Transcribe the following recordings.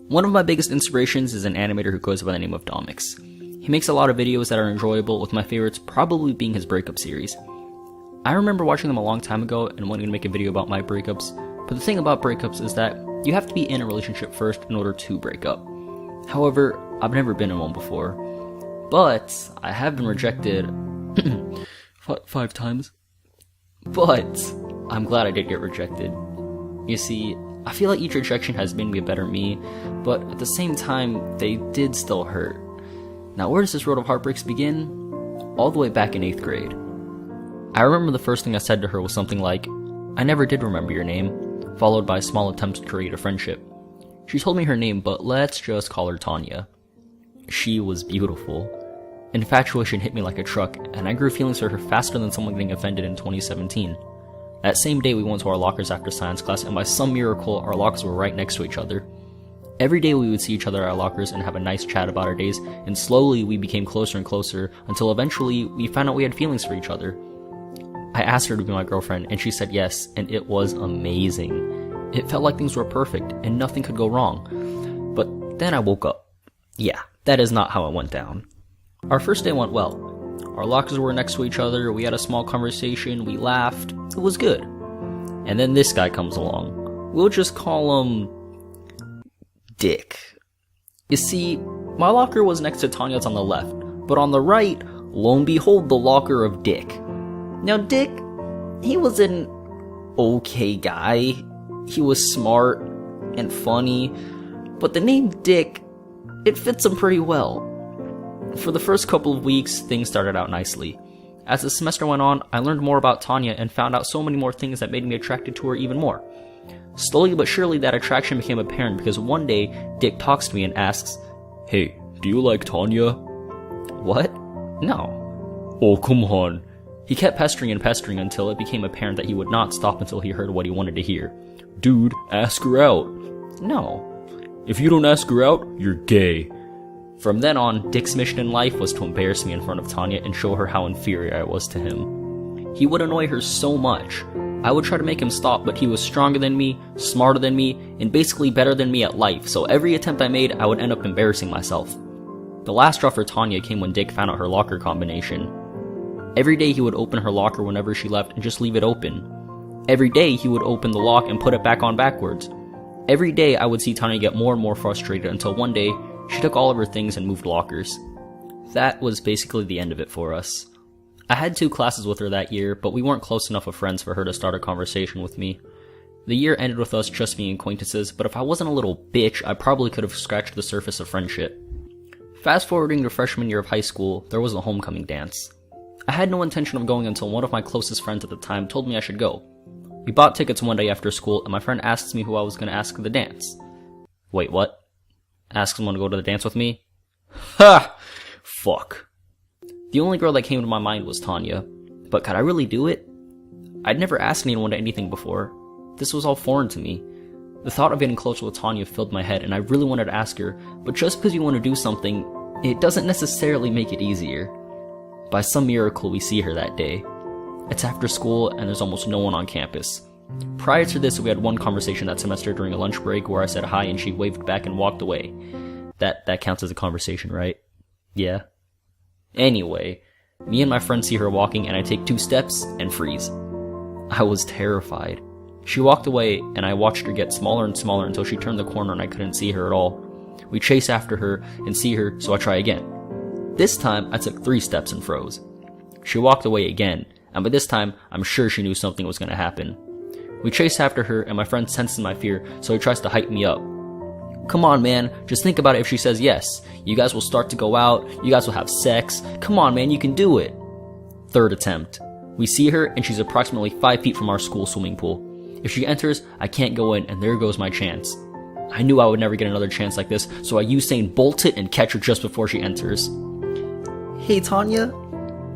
One of my biggest inspirations is an animator who goes by the name of Domix. He makes a lot of videos that are enjoyable, with my favorites probably being his breakup series. I remember watching them a long time ago and wanting to make a video about my breakups, but the thing about breakups is that you have to be in a relationship first in order to break up. However, I've never been in one before, but I have been rejected 5 times. But I'm glad I did get rejected. You see, I feel like each rejection has made me a better me, but at the same time, they did still hurt. Now, where does this road of heartbreaks begin? All the way back in 8th grade. I remember the first thing I said to her was something like, "I never did remember your name," followed by a small attempt to create a friendship. She told me her name, but let's just call her Tanya. She was beautiful. Infatuation hit me like a truck, and I grew feelings for her faster than someone getting offended in 2017. That same day we went to our lockers after science class, and by some miracle our lockers were right next to each other. Every day we would see each other at our lockers and have a nice chat about our days, and slowly we became closer and closer until eventually we found out we had feelings for each other. I asked her to be my girlfriend, and she said yes, and it was amazing. It felt like things were perfect, and nothing could go wrong. But then I woke up. Yeah, that is not how it went down. Our first day went well. Our lockers were next to each other, we had a small conversation, we laughed, it was good. And then this guy comes along. We'll just call him Dick. You see, my locker was next to Tanya's on the left, but on the right, lo and behold, the locker of Dick. Now Dick, he was an okay guy. He was smart and funny, but the name Dick, it fits him pretty well. For the first couple of weeks, things started out nicely. As the semester went on, I learned more about Tanya and found out so many more things that made me attracted to her even more. Slowly but surely, that attraction became apparent because one day, Dick talks to me and asks, "Hey, do you like Tanya?" What? No. "Oh, come on." He kept pestering and pestering until it became apparent that he would not stop until he heard what he wanted to hear. "Dude, ask her out." "No." "If you don't ask her out, you're gay." From then on, Dick's mission in life was to embarrass me in front of Tanya and show her how inferior I was to him. He would annoy her so much. I would try to make him stop, but he was stronger than me, smarter than me, and basically better than me at life, so every attempt I made, I would end up embarrassing myself. The last straw for Tanya came when Dick found out her locker combination. Every day he would open her locker whenever she left and just leave it open. Every day he would open the lock and put it back on backwards. Every day I would see Tanya get more and more frustrated until one day, she took all of her things and moved lockers. That was basically the end of it for us. I had 2 classes with her that year, but we weren't close enough of friends for her to start a conversation with me. The year ended with us just being acquaintances, but if I wasn't a little bitch, I probably could have scratched the surface of friendship. Fast forwarding to freshman year of high school, there was a homecoming dance. I had no intention of going until one of my closest friends at the time told me I should go. We bought tickets one day after school, and my friend asked me who I was going to ask to the dance. Wait, what? Ask someone to go to the dance with me? Ha! Fuck. The only girl that came to my mind was Tanya. But could I really do it? I'd never asked anyone to anything before. This was all foreign to me. The thought of getting closer with Tanya filled my head, and I really wanted to ask her, but just because you want to do something, it doesn't necessarily make it easier. By some miracle, we see her that day. It's after school, and there's almost no one on campus. Prior to this, we had one conversation that semester during a lunch break where I said hi and she waved back and walked away. That counts as a conversation, right? Yeah. Anyway, me and my friend see her walking and I take 2 steps and freeze. I was terrified. She walked away and I watched her get smaller and smaller until she turned the corner and I couldn't see her at all. We chase after her and see her, so I try again. This time, I took 3 steps and froze. She walked away again, and by this time, I'm sure she knew something was going to happen. We chase after her, and my friend senses my fear, so he tries to hype me up. "Come on, man, just think about it if she says yes. You guys will start to go out, you guys will have sex. Come on, man, you can do it." 3rd attempt. We see her, and she's approximately 5 feet from our school swimming pool. If she enters, I can't go in, and there goes my chance. I knew I would never get another chance like this, so I Usain Bolt it and catch her just before she enters. "Hey, Tanya,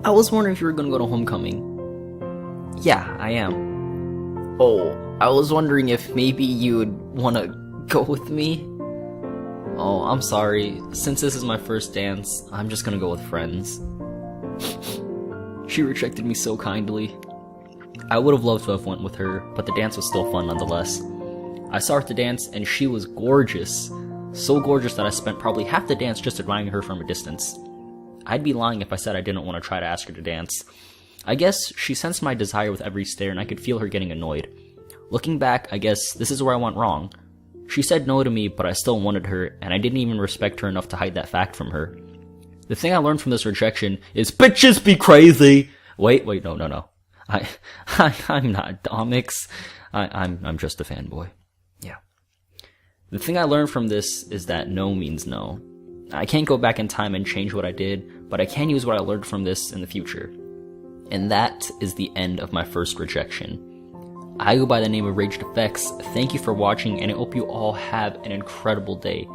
I was wondering if you were gonna go to homecoming." "Yeah, I am." "Oh, I was wondering if maybe you'd wanna go with me?" "Oh, I'm sorry. Since this is my first dance, I'm just gonna go with friends." She rejected me so kindly. I would have loved to have went with her, but the dance was still fun nonetheless. I saw her at the dance, and she was gorgeous. So gorgeous that I spent probably half the dance just admiring her from a distance. I'd be lying if I said I didn't want to try to ask her to dance. I guess she sensed my desire with every stare, and I could feel her getting annoyed. Looking back, I guess this is where I went wrong. She said no to me, but I still wanted her, and I didn't even respect her enough to hide that fact from her. The thing I learned from this rejection is bitches be crazy! Wait, no. I'm not Domix. I'm just a fanboy. Yeah. The thing I learned from this is that no means no. I can't go back in time and change what I did, but I can use what I learned from this in the future. And that is the end of my first rejection. I go by the name of Raged Effects. Thank you for watching, and I hope you all have an incredible day.